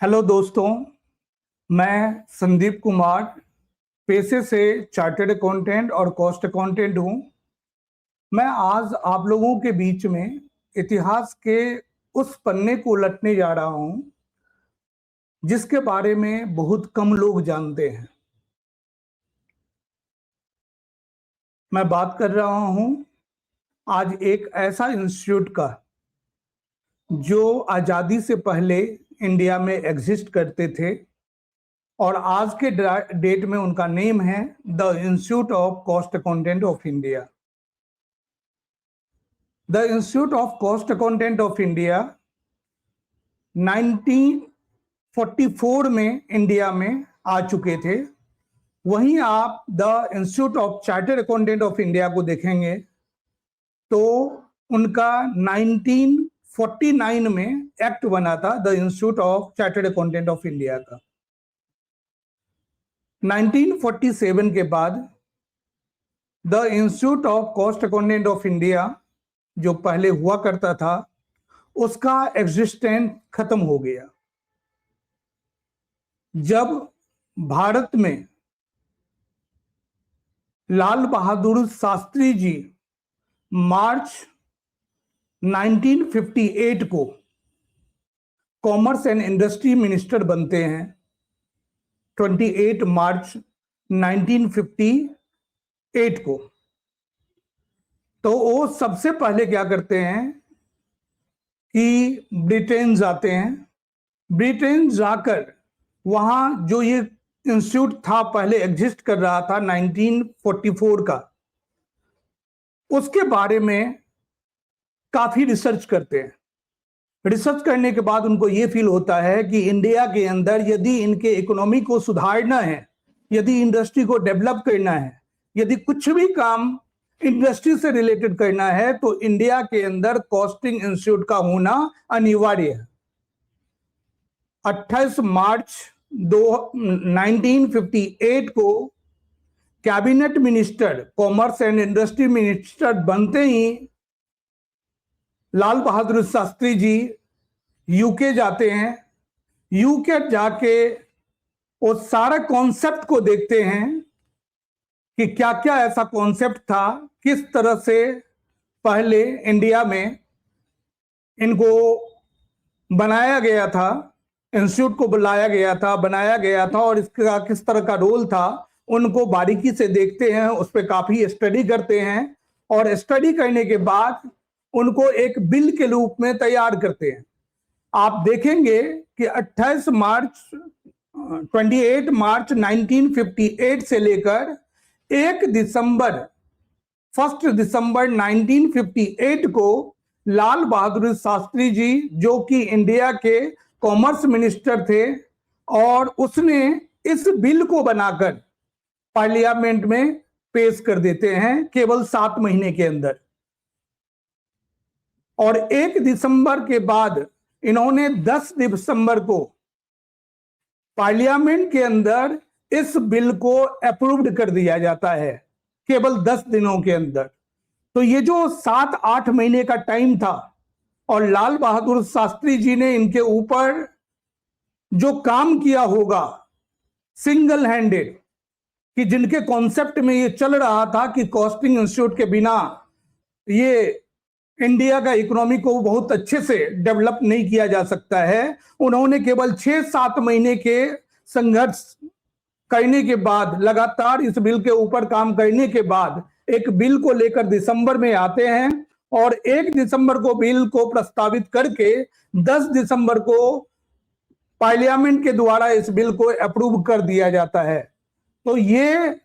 Hello दोस्तों, मैं संदीप कुमार पेशे से चार्टर्ड अकाउंटेंट और कॉस्ट अकाउंटेंट हूं। मैं आज आप लोगों के बीच में इतिहास के उस पन्ने को उलटने जा रहा हूं जिसके बारे में बहुत कम लोग जानते हैं। मैं बात कर रहा हूं आज एक ऐसा इंस्टीट्यूट का जो आज़ादी से पहले इंडिया में एग्जिस्ट करते थे और आज के डेट में उनका नेम है the institute of cost accountant of India. The institute of cost accountant of India 1944 में इंडिया में आ चुके थे। वहीं आप the institute of chartered accountant of India को देखेंगे तो उनका 1949 में एक्ट बना था the institute of chartered accountant of India का। 1947 के बाद the institute of cost accountant of India जो पहले हुआ करता था उसका एग्जिस्टेंस खत्म हो गया। जब भारत में लाल बहादुर शास्त्री जी मार्च 1958 को कॉमर्स एंड इंडस्ट्री मिनिस्टर बनते हैं, 28 मार्च 1958 को, तो वो सबसे पहले क्या करते हैं कि ब्रिटेन जाते हैं। ब्रिटेन जाकर वहां जो ये इंस्टीट्यूट था पहले एग्जिस्ट कर रहा था 1944 का, उसके बारे में काफी रिसर्च करते हैं। रिसर्च करने के बाद उनको ये फील होता है कि इंडिया के अंदर यदि इनके इकोनॉमी को सुधारना है, यदि इंडस्ट्री को डेवलप करना है, यदि कुछ भी काम इंडस्ट्री से रिलेटेड करना है तो इंडिया के अंदर कॉस्टिंग इंस्टीट्यूट का होना अनिवार्य है। 28 मार्च 1958 को cabinet minister, commerce and industry minister बनते ही लाल बहादुर शास्त्री जी यूके जाते हैं। यूके जाके वो सारा कॉन्सेप्ट को देखते हैं कि क्या क्या ऐसा कॉन्सेप्ट था, किस तरह से पहले इंडिया में इनको बनाया गया था, इंस्टीट्यूट को बुलाया गया था, बनाया गया था और इसका किस तरह का रोल था, उनको बारीकी से देखते हैं, उस पर काफी स्टडी करते हैं और स्टडी करने के बाद उनको एक बिल के रूप में तैयार करते हैं। आप देखेंगे कि 28 मार्च 1958 से लेकर 1 दिसंबर 1958 को लाल बहादुर शास्त्री जी, जो कि इंडिया के कॉमर्स मिनिस्टर थे, और उसने इस बिल को बनाकर पार्लियामेंट में पेश कर देते हैं केवल 7 महीने के अंदर। और 1 दिसंबर के बाद इन्होंने 10 दिसंबर को पार्लियामेंट के अंदर इस बिल को अप्रूव्ड कर दिया जाता है केवल 10 दिनों के अंदर। तो ये जो 7-8 महीने का टाइम था और लाल बहादुर शास्त्री जी ने इनके ऊपर जो काम किया होगा सिंगल हैंडेड, कि जिनके कॉन्सेप्ट में ये चल रहा था कि कॉस्टिंग इंस्टीट्यूट के बिना ये इंडिया का इकोनॉमी को बहुत अच्छे से डेवलप नहीं किया जा सकता है, उन्होंने केवल 6-7 महीने के संघर्ष करने के बाद, लगातार इस बिल के ऊपर काम करने के बाद एक बिल को लेकर दिसंबर में आते हैं और 1 दिसंबर को बिल को प्रस्तावित करके 10 दिसंबर को पार्लियामेंट के द्वारा इस बिल को अप्रूव कर दिया जाता है। तो ये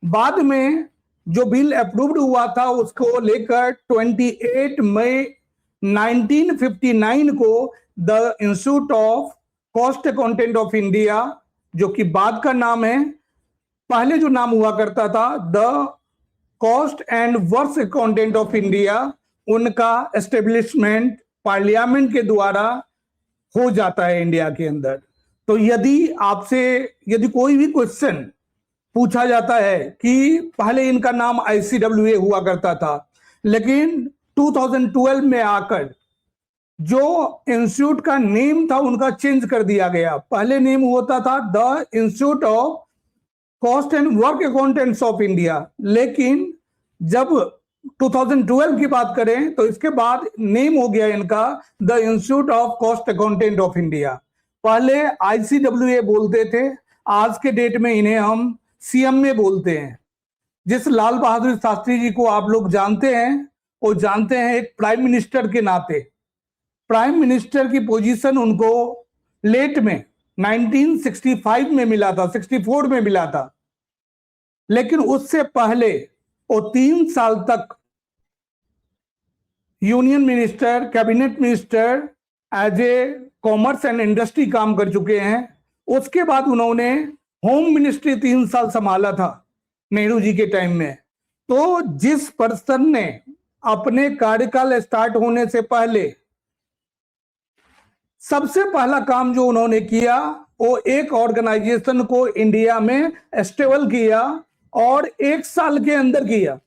बाद में जो बिल अप्रूव्ड हुआ था उसको लेकर 28 मई 1959 को the institute of cost accountant of India, जो कि बाद का नाम है, पहले जो नाम हुआ करता था the cost and works accountant of India, उनका एस्टेब्लिशमेंट पार्लियामेंट के द्वारा हो जाता है इंडिया के अंदर। तो यदि कोई भी क्वेश्चन पूछा जाता है कि पहले इनका नाम ICWA हुआ करता था, लेकिन 2012 में आकर जो इंस्टीट्यूट का नेम था उनका चेंज कर दिया गया। पहले नेम होता था the institute of cost and work accountants of India, लेकिन जब 2012 की बात करें तो इसके बाद नेम हो गया इनका the institute of cost accountant of India. पहले ICWA बोलते थे, आज के डेट में इन्हें हम CMA बोलते हैं। जिस लाल बहादुर शास्त्री जी को आप लोग जानते हैं, वो जानते हैं एक प्राइम मिनिस्टर के नाते। प्राइम मिनिस्टर की पोजीशन उनको लेट में 1965 में मिला था, 64 में मिला था, लेकिन उससे पहले वो 3 साल तक union minister, cabinet minister, as a commerce and industry काम कर चुके हैं। उसके बाद उन्होंने होम मिनिस्ट्री 3 साल संभाला था नेहरू जी के टाइम में। तो जिस पर्सन ने अपने कार्यकाल स्टार्ट होने से पहले सबसे पहला काम जो उन्होंने किया वो एक ऑर्गेनाइजेशन को इंडिया में स्टेबल किया, और 1 साल के अंदर किया।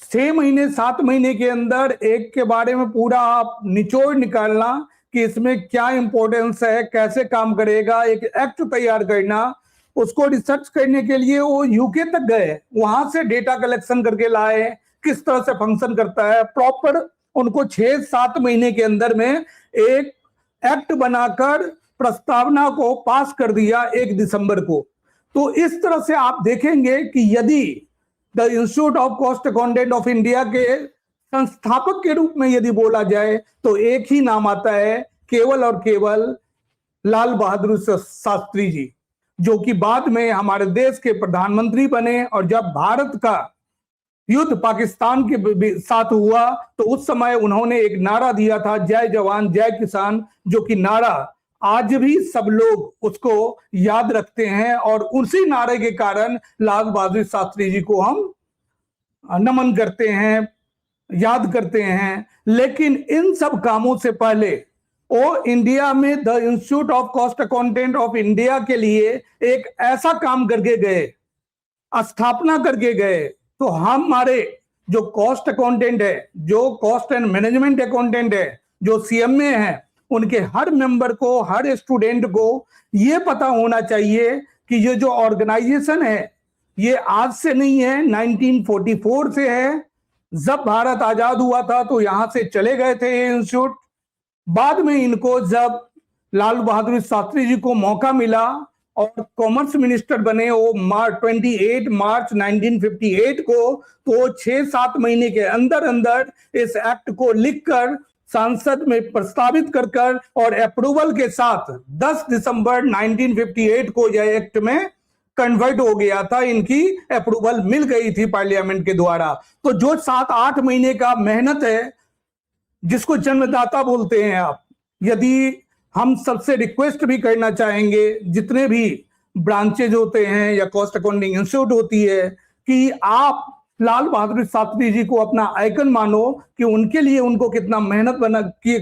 6 महीने 7 महीने के अंदर एक के बारे में पूरा आप निचोड़ निकालना कि इसमें क्या इंपॉर्टेंस है, कैसे काम करेगा, एक एक्ट तैयार करना। उसको रिसर्च करने के लिए वो यूके तक गए, वहां से डेटा कलेक्शन करके लाए, किस तरह से फंक्शन करता है प्रॉपर। उनको 6-7 महीने के अंदर में एक एक्ट बनाकर प्रस्तावना को पास कर दिया 1 दिसंबर को। तो इस तरह से आप देखेंगे कि यदि the institute of cost accountant of India के संस्थापक के रूप में यदि बोला जाए तो एक ही नाम आता है, केवल और केवल लाल बहादुर शास्त्री जी, जो कि बाद में हमारे देश के प्रधानमंत्री बने। और जब भारत का युद्ध पाकिस्तान के साथ हुआ तो उस समय उन्होंने एक नारा दिया था, जय जवान जय किसान, जो कि नारा आज भी सब लोग उसको याद रखते हैं। और उसी नारे के कारण लाल बहादुर शास्त्री जी को हम नमन करते हैं, याद करते हैं। लेकिन इन सब कामों से पहले वो इंडिया में the institute of cost accountant of India के लिए एक ऐसा काम करके गए, स्थापना करके गए। तो हमारे जो कॉस्ट अकाउंटेंट है, जो कॉस्ट एंड मैनेजमेंट अकाउंटेंट है, जो CMA है, उनके हर मेंबर को, हर स्टूडेंट को ये पता होना चाहिए कि ये जो ऑर्गेनाइजेशन है ये आज से नहीं है, 1944 से है। जब भारत आजाद हुआ था तो यहां से चले गए थे ये इंस्टीट्यूट। बाद में इनको जब लाल बहादुर शास्त्री जी को मौका मिला और कॉमर्स मिनिस्टर बने वो 28 मार्च 1958 को, तो 6-7 महीने के अंदर अंदर इस एक्ट को लिखकर संसद में प्रस्तावित कर और अप्रूवल के साथ 10 दिसंबर 1958 को यह एक्ट में कन्वर्ट हो गया था। इनकी अप्रूवल मिल गई थी पार्लियामेंट के द्वारा। तो जो 7-8 महीने का मेहनत है, जिसको जन्मदाता बोलते हैं आप, यदि हम सबसे रिक्वेस्ट भी करना चाहेंगे, जितने भी ब्रांचेज होते हैं या कॉस्ट अकाउंटिंग इंस्टीट्यूट होती है, कि आप लाल बहादुर शास्त्री जी को अपना आइकन मानो, कि उनके लिए उनको कितना मेहनत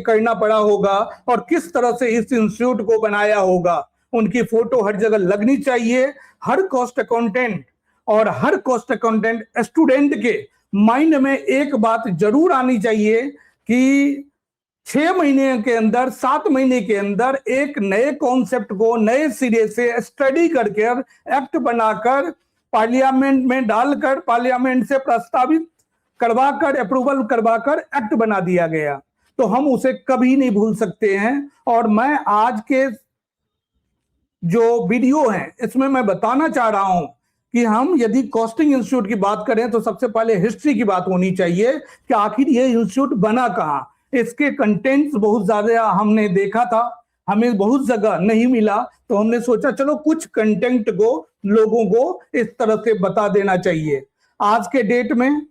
करना पड़ा होगा और किस तरह से इस इंस्टीट्यूट को बनाया होगा। उनकी फोटो हर जगह लगनी चाहिए। हर कॉस्ट अकाउंटेंट और हर कॉस्ट अकाउंटेंट स्टूडेंट के माइंड में एक बात जरूर आनी चाहिए कि 6 महीने के अंदर, 7 महीने के अंदर एक नए कॉन्सेप्ट को नए सिरे से स्टडी करके एक्ट बनाकर पार्लियामेंट में डालकर, पार्लियामेंट से प्रस्तावित करवाकर, अप्रूवल करवाकर एक्ट बना दिया गया। तो हम उसे कभी नहीं भूल सकते हैं। और मैं आज के जो वीडियो है इसमें मैं बताना चाह रहा हूं कि हम यदि कॉस्टिंग इंस्टीट्यूट की बात करें तो सबसे पहले हिस्ट्री की बात होनी चाहिए कि आखिर ये इंस्टीट्यूट बना कहां। इसके कंटेंट्स बहुत ज्यादा हमने देखा था, हमें बहुत जगह नहीं मिला, तो हमने सोचा चलो कुछ कंटेंट को लोगों को इस तरह से बता देना चाहिए। आज के डेट में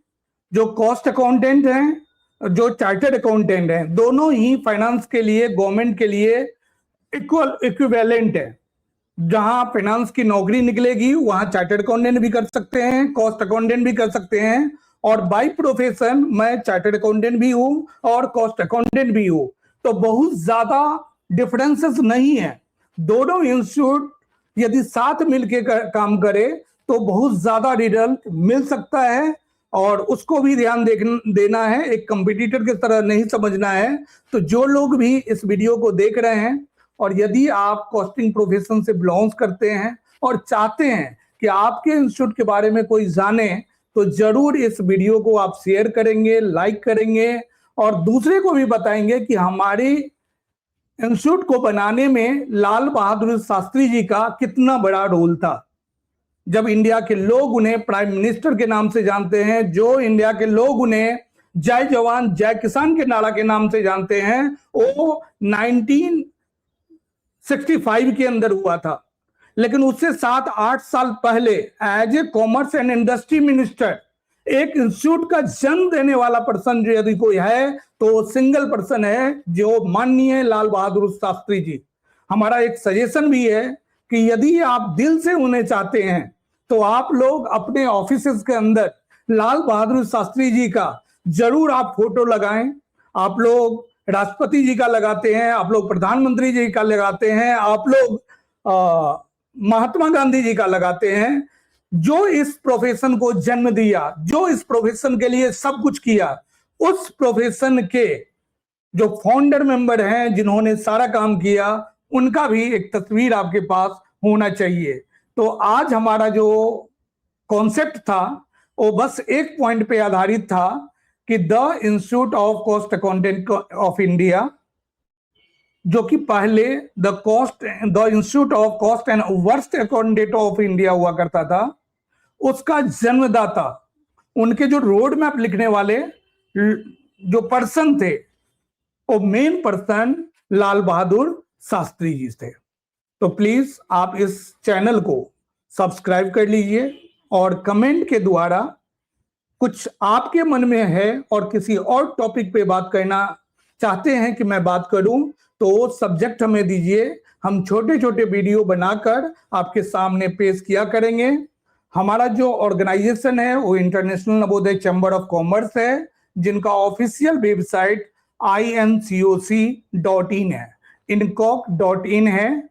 जो कॉस्ट अकाउंटेंट हैं, जो चार्टर्ड अकाउंटेंट हैं, दोनों ही फाइनेंस के लिए, गवर्नमेंट के लिए इक्विवेलेंट है। जहां फाइनेंस की नौकरी निकलेगी वहां चार्टर्ड अकाउंटेंट भी कर सकते हैं, कॉस्ट अकाउंटेंट भी कर सकते हैं। और बाय प्रोफेशन मैं चार्टर्ड अकाउंटेंट भी हूं और कॉस्ट अकाउंटेंट भी हूं, तो बहुत ज्यादा डिफरेंसेस नहीं है। दोनों इंस्टीट्यूट यदि साथ मिलकर काम करे तो बहुत ज्यादा रिजल्ट मिल सकता है। और उसको भी ध्यान देना है, एक कंपटीटर की तरह नहीं समझना है। तो जो लोग भी इस वीडियो को देख रहे हैं और यदि आप कॉस्टिंग प्रोफेशन से बिलोंग करते हैं और चाहते हैं कि आपके इंस्टीट्यूट के बारे में कोई जाने, तो जरूर इस वीडियो को आप शेयर करेंगे, लाइक करेंगे और दूसरे को भी बताएंगे कि हमारी इंस्टीट्यूट को बनाने में लाल बहादुर शास्त्री जी का कितना बड़ा रोल था। जब इंडिया के लोग उन्हें प्राइम मिनिस्टर के नाम से जानते हैं, जो इंडिया के लोग उन्हें जय जवान जय किसान के नारा के नाम से जानते हैं, वो 1965 के अंदर हुआ था। लेकिन उससे 7-8 साल पहले as a commerce and industry minister एक इंस्टीट्यूट का जन्म देने वाला पर्सन जो यदि कोई है तो सिंगल पर्सन है, जो माननीय लाल बहादुर शास्त्री जी। हमारा एक सजेशन भी है कि यदि आप दिल से उन्हें चाहते हैं तो आप लोग अपने ऑफिसेस के अंदर लाल बहादुर शास्त्री जी का जरूर आप फोटो लगाएं। आप लोग राष्ट्रपति जी का लगाते हैं, आप लोग प्रधानमंत्री जी का लगाते हैं, आप लोग महात्मा गांधी जी का लगाते हैं। जो इस प्रोफेशन को जन्म दिया, जो इस प्रोफेशन के लिए सब कुछ किया, उस प्रोफेशन के जो फाउंडर मेंबर हैं, जिन्होंने सारा काम किया, उनका भी एक तस्वीर आपके पास होना चाहिए। तो आज हमारा जो कॉन्सेप्ट था वो बस एक पॉइंट पे आधारित था कि the institute of cost accountant of India, जो कि पहले the institute of cost and worst accountant of India हुआ करता था, उसका जन्मदाता, उनके जो रोड मैप लिखने वाले जो पर्सन थे, वो मेन पर्सन लाल बहादुर शास्त्री जी थे। तो प्लीज आप इस चैनल को सब्सक्राइब कर लीजिए और कमेंट के द्वारा कुछ आपके मन में है और किसी और टॉपिक पे बात करना चाहते हैं कि मैं बात करूं, तो सब्जेक्ट हमें दीजिए। हम छोटे छोटे वीडियो बनाकर आपके सामने पेश किया करेंगे। हमारा जो ऑर्गेनाइजेशन है वो international Navodaya chamber of commerce है, जिनका ऑफिशियल वेबसाइट incoc.in है, incoc.in है।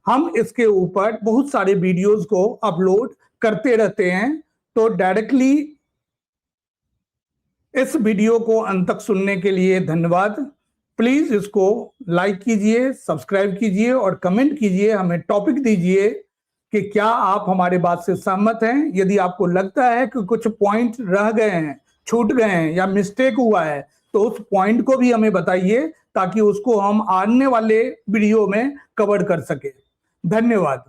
हम इसके ऊपर बहुत सारे वीडियोस को अपलोड करते रहते हैं। तो डायरेक्टली इस वीडियो को अंत तक सुनने के लिए धन्यवाद। प्लीज इसको लाइक कीजिए, सब्सक्राइब कीजिए और कमेंट कीजिए। हमें टॉपिक दीजिए कि क्या आप हमारे बात से सहमत हैं। यदि आपको लगता है कि कुछ पॉइंट रह गए हैं, छूट गए हैं या मिस्टेक हुआ है, तो उस पॉइंट को भी हमें बताइए ताकि उसको हम आने वाले वीडियो में कवर कर सके। धन्यवाद।